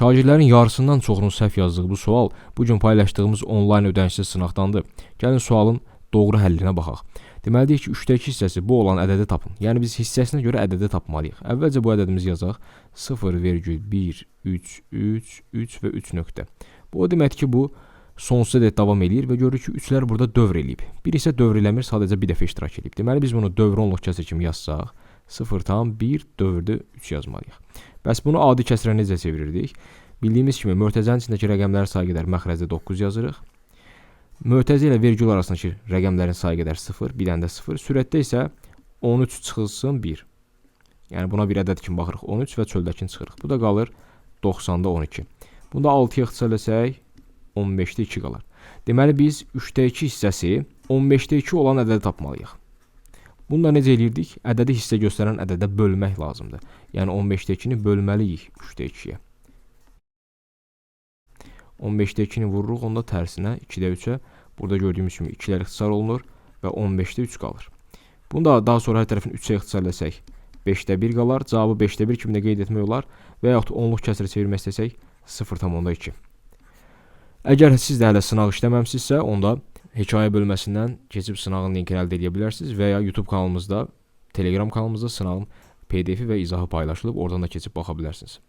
Şagirdlərin yarısından çoxunun səhv yazdığı bu sual bu gün paylaşdığımız onlayn ödənişsiz sınaqdandır. Gəlin sualın doğru həllinə baxaq. Deməli deyək ki, 3-də 2 hissəsi bu olan ədədi tapın. Yəni biz hissəsinə görə ədədi tapmalıyıq. Əvvəlcə bu ədədimizi yazaq. 0,1, 3, 3, 3 və 3 nöqtə. Bu o deməkdir ki, bu sonsuza dək davam eləyir və görürük ki, 3-lər burada dövr eləyib. Bir isə dövr eləmir, sadəcə bir dəfə iştirak eləyib. Deməli biz bunu dövr onluq kəsr kimi yazsaq, 0,1 dövrdə 3 yazmalıyıq. Bəs bunu adi kəsrə necə çevirirdik? Bildiyimiz kimi mötəzənin içindəki rəqəmlərin sayı qədər məxrəcdə 9 yazırıq. Mötəzə ilə vergül arasındakı rəqəmlərin sayı qədər 0, bir dənə də 0. Sürətdə isə 13 çıxılsın 1. Yəni buna bir ədəd kimi baxırıq. 13 və çöldəkini çıxırıq. Bu da qalır 90-da 12. Bunda 6-ya ixtisarləsək 15-də 2 qalır. Deməli biz 3-də 2 hissəsi 15-də 2 olan ədədi tapmalıyıq. Bunu da necə eləyirdik? Ədədi hissə göstərən ədədə bölmək lazımdır. Yəni 15-də 2-ni bölməliyik 3-də 2-yə. 15-də 2-ni vururuq, onda tərsinə 2-də 3-ə. Burada gördüyümüz kimi 2-lər ixtisar olunur və 15-də 3 qalır. Bunu da daha sonra hər tərəfini 3-ə ixtisarləsək 5-də 1 qalar. Cavabı 5-də 1 kimi də qeyd etmək olar və yaxud onluq kəsrə çevirmək istəsək 0,2. Əgər siz də hələ sınaq işləməmsinizsə, onda hekayə bölməsindən keçib sınağın linkini əldə edə bilərsiniz və ya YouTube kanalımızda, Telegram kanalımızda sınağın PDF-i və izahı paylaşılıb, oradan da keçib baxa bilərsiniz.